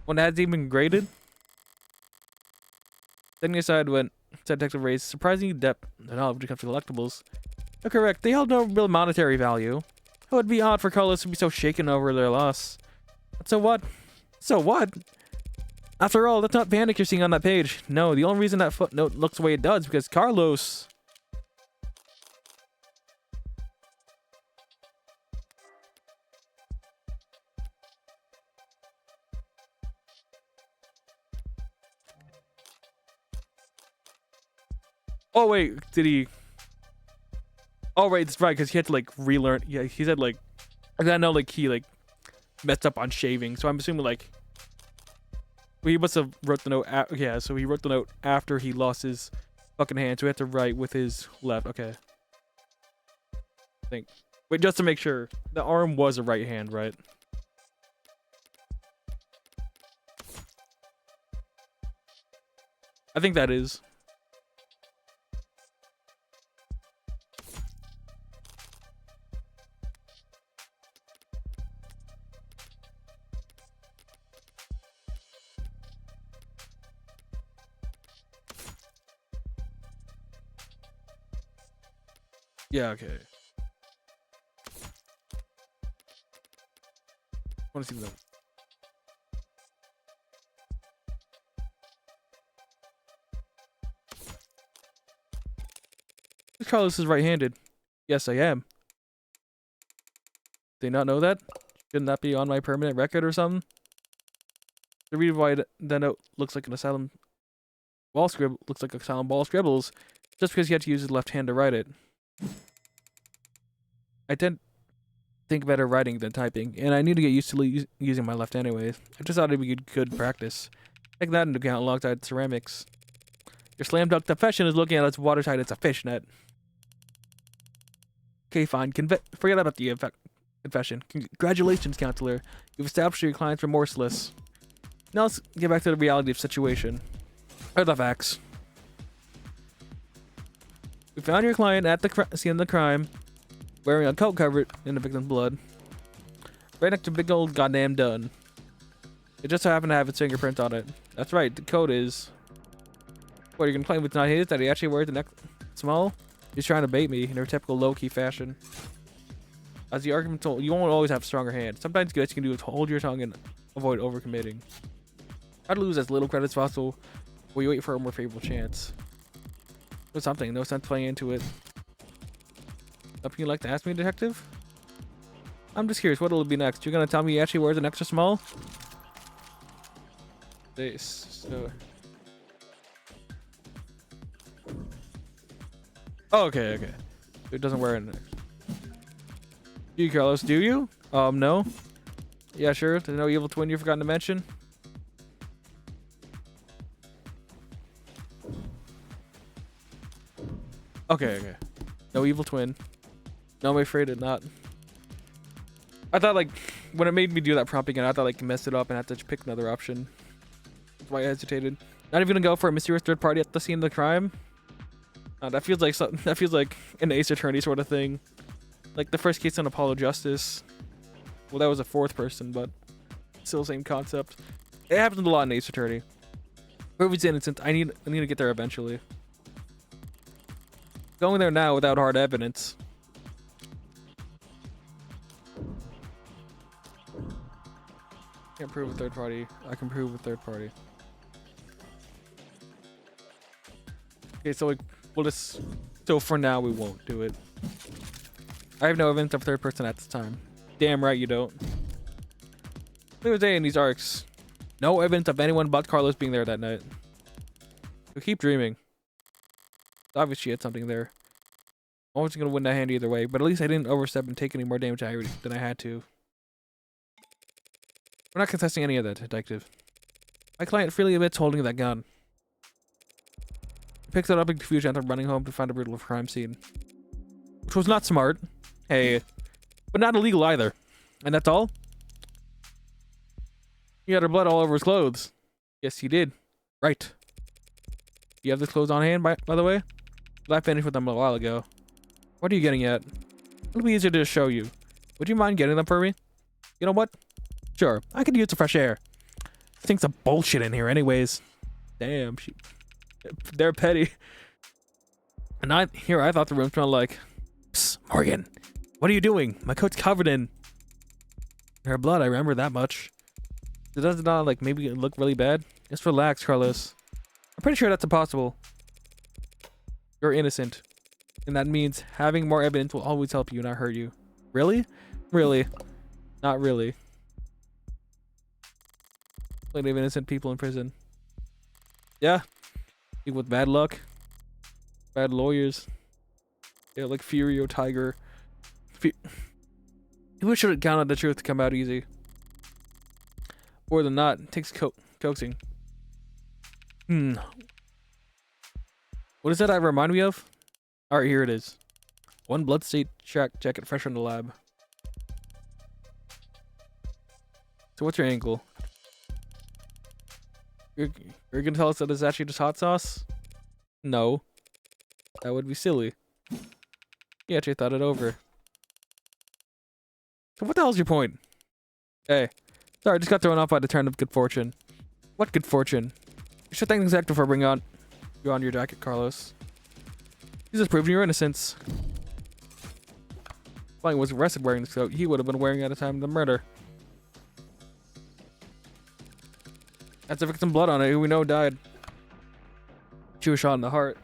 When it hasn't even been graded? Setting aside when said Detective Ray's surprisingly depth and knowledge when it comes to collectibles. You're correct, they held no real monetary value. It would be odd for Carlos to be so shaken over their loss. But so what? So what? After all, that's not panic you're seeing on that page. No, the only reason that footnote looks the way it does is because Carlos... Oh wait, did he? Oh right, that's right, because he had to like relearn. Yeah, he said like, I know like he like messed up on shaving, so I'm assuming like, well, he must have wrote the note. Yeah, so he wrote the note after he lost his fucking hand, so he had to write with his left. Okay. I think. Wait, just to make sure, the arm was a right hand, right? I think that is. Yeah, okay. Want to see that. Carlos is right-handed. Yes, I am. Did they not know that? Shouldn't that be on my permanent record or something? The reason why the note looks like an asylum ball scribble looks like asylum ball scribbles, just because he had to use his left hand to write it. I tend to think better writing than typing, and I need to get used to using my left anyways. I just thought it'd be good practice. Take that into account alongside ceramics. Your slam dunk confession is looking at as watertight as a fishnet. Okay, fine. Forget about the confession. Congratulations, counselor. You've established your client's remorseless. Now let's get back to the reality of the situation. Or the facts. We found your client at the scene of the crime, wearing a coat covered in the victim's blood. Right next to big old goddamn done. It just so happened to have its fingerprint on it. That's right, the code is... What, you're gonna claim it's not his, that he actually wears the neck small? He's trying to bait me in a typical low-key fashion. As the argument told, you won't always have stronger hands. Sometimes the best you can do is hold your tongue and avoid overcommitting. Try to lose as little credit as possible while you wait for a more favorable chance. Or something, no sense playing into it. Something you'd like to ask me, detective? I'm just curious, what'll it be next? You're gonna tell me he actually wears an extra small? This, so... Oh, okay. It doesn't wear it. Do you, Carlos? Do you? No. Yeah, sure. There's no evil twin you've forgotten to mention. Okay. No evil twin. No, I'm afraid of not. I thought, like, when it made me do that prompt again, I thought, like, messed it up and had to pick another option. That's why I hesitated. Not even gonna go for a mysterious third party at the scene of the crime. That feels like something. That feels like an Ace Attorney sort of thing, like the first case on Apollo Justice. Well, that was a fourth person, but still same concept. It happens a lot in Ace Attorney. Whoever's innocent, I need to get there eventually. Going there now without hard evidence. Can't prove a third party. I can prove a third party. Okay, so we'll just... So for now, we won't do it. I have no evidence of third person at this time. Damn right you don't. There was A in these arcs. No evidence of anyone but Carlos being there that night. So keep dreaming. Obviously, she had something there. I wasn't gonna win that hand either way, but at least I didn't overstep and take any more damage than I had to. We're not contesting any of that, detective. My client freely admits holding that gun. He picks it up in confusion after running home to find a brutal crime scene. Which was not smart. Hey. But not illegal either. And that's all? He had her blood all over his clothes. Yes, he did. Right. You have the clothes on hand, by the way? Well, I finished with them a while ago. What are you getting at? It'll be easier to show you. Would you mind getting them for me? You know what? Sure, I could use the fresh air. Things of bullshit in here anyways. Damn, they're petty. And I thought the room smelled like... Psst, Morgan, what are you doing? My coat's covered in... her blood, I remember that much. Does it not, like, maybe look really bad? Just relax, Carlos. I'm pretty sure that's impossible. You're innocent. And that means having more evidence will always help you, not hurt you. Really? Really? Not really. Plenty of innocent people in prison. Yeah. People with bad luck. Bad lawyers. Yeah, like Furio Tiger. People shouldn't count on the truth to come out easy. More than not, it takes coaxing. What does that remind me of? Alright, here it is. One blood state jacket fresh from the lab. So what's your angle? You're gonna tell us that it's actually just hot sauce? No. That would be silly. You actually thought it over. So what the hell's your point? Hey. Sorry, I just got thrown off by the turn of good fortune. What good fortune? You should thank the executive for bringing you on your jacket, Carlos. He's just proving your innocence. If Lang was arrested wearing this coat, he would have been wearing it at the time of the murder. That's a victim blood on it, who we know died. She was shot in the heart.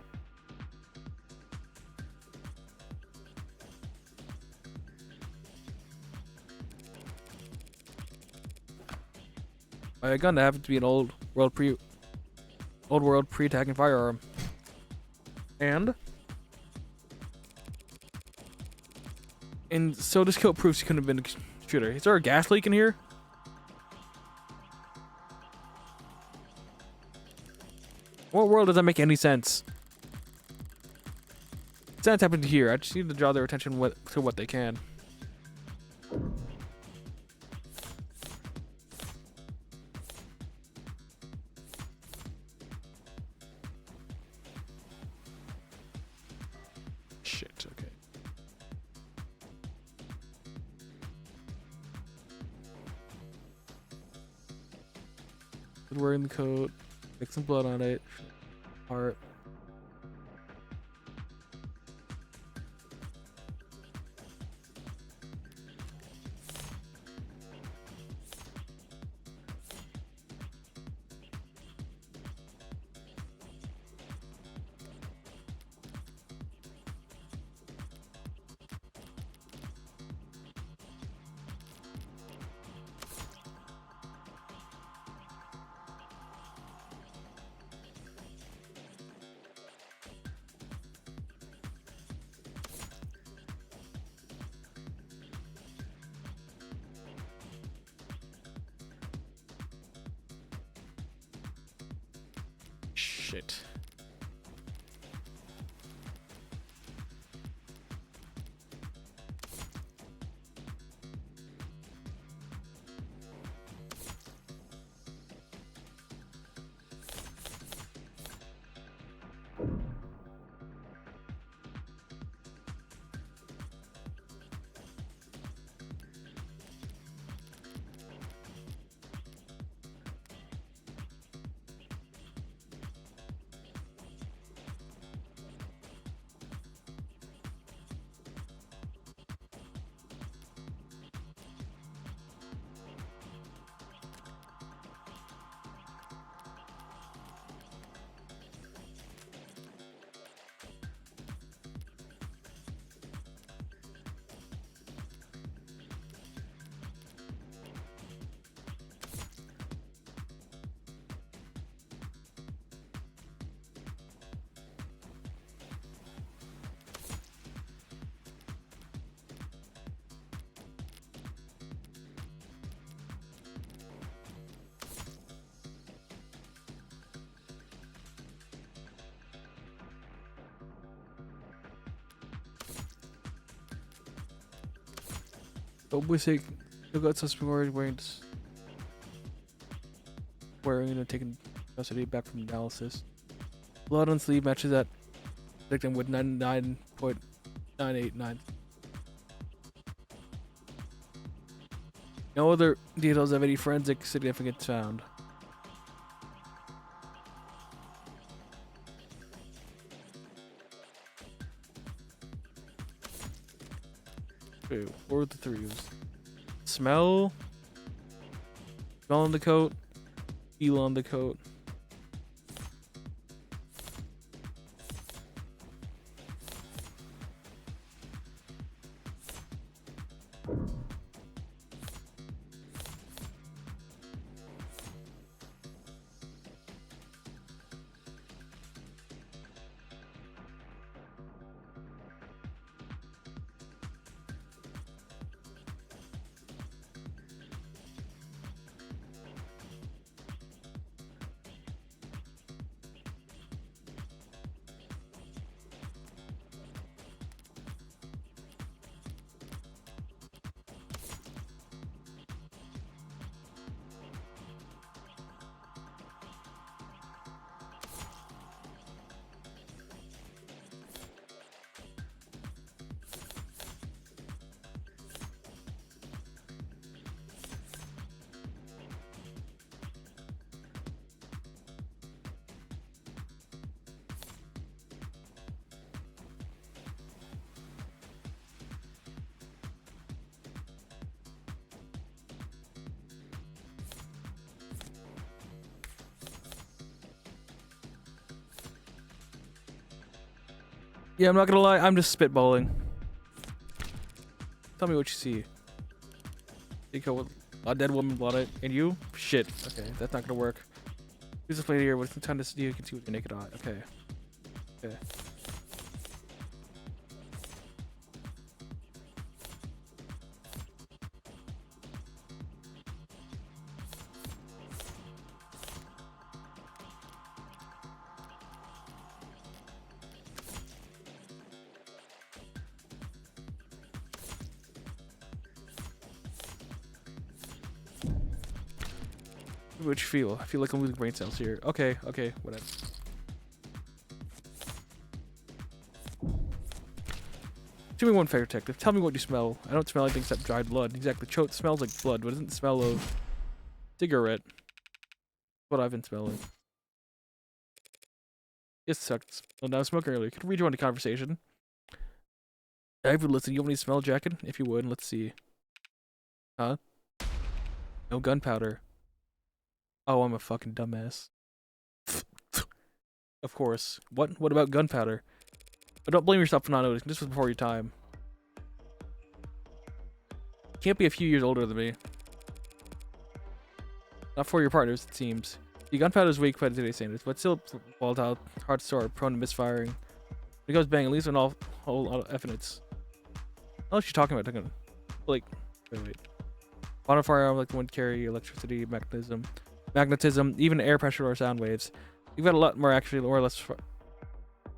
By a gun that happened to be an old world pre-attacking firearm. And so this coat proves he couldn't have been a shooter. Is there a gas leak in here? What world does that make any sense? That's happened here. I just need to draw their attention to what they can. Shit, okay. Wearing the coat. Make some blood on it. Heart. Shit. Obviously, you got suspect wearing and taken custody back from analysis. Blood on sleeve matches that victim with 99.989. No other details of any forensic significance found. Okay, what were the three? Smell on the coat, feel on the coat. Yeah, I'm not gonna lie, I'm just spitballing. Tell me what you see. You go with a dead woman blood it, and you? Shit. Okay, that's not gonna work. Use this plate here with some time to see you can see with your naked eye. Okay. Okay. What you feel? I feel like I'm losing brain cells here. Okay, okay, whatever. Do me one favor, detective. Tell me what you smell. I don't smell anything except dried blood. Exactly. Chote smells like blood, but it doesn't smell of cigarette. What I've been smelling. It sucks. Well, now smoking earlier. Could rejoin the conversation. I've listened. You have any smell jacket? If you would, let's see. Huh? No gunpowder. Oh, I'm a fucking dumbass. Of course. What? What about gunpowder? But don't blame yourself for not noticing. This was before your time. You can't be a few years older than me. Not for your partners, it seems. The gunpowder is weak by today's standards, but still volatile, hard to store, prone to misfiring. It goes bang, at least an whole lot of evidence. What else you talking about? Like, wait. Bottom firearm, like the one to carry electricity, magnetism, even air pressure or sound waves. You've got a lot more actually, or less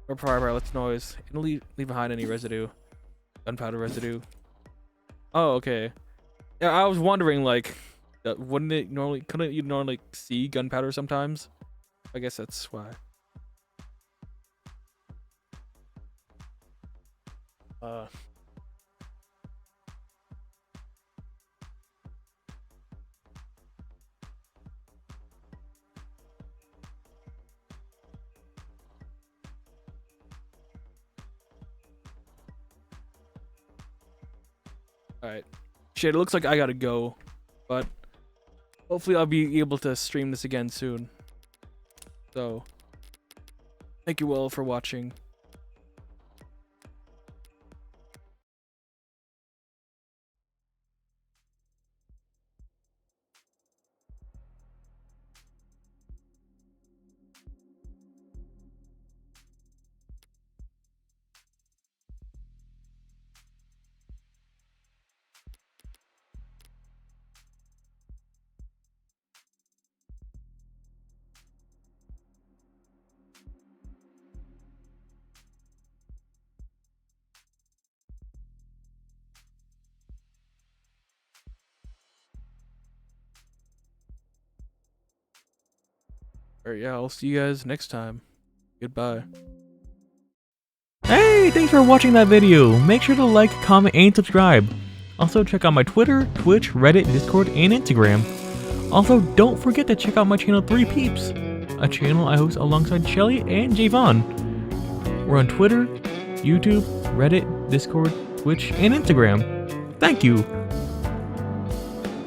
firepower, less noise, and leave behind any residue, gunpowder residue. Oh, okay. Yeah, I was wondering, like, couldn't you normally see gunpowder sometimes? I guess that's why. Alright. Shit, it looks like I gotta go. But hopefully I'll be able to stream this again soon. So, thank you all for watching. Alright, yeah, I'll see you guys next time. Goodbye. Hey, thanks for watching that video. Make sure to like, comment, and subscribe. Also, check out my Twitter, Twitch, Reddit, Discord, and Instagram. Also, don't forget to check out my channel 3 Peeps, a channel I host alongside Shelly and Javon. We're on Twitter, YouTube, Reddit, Discord, Twitch, and Instagram. Thank you.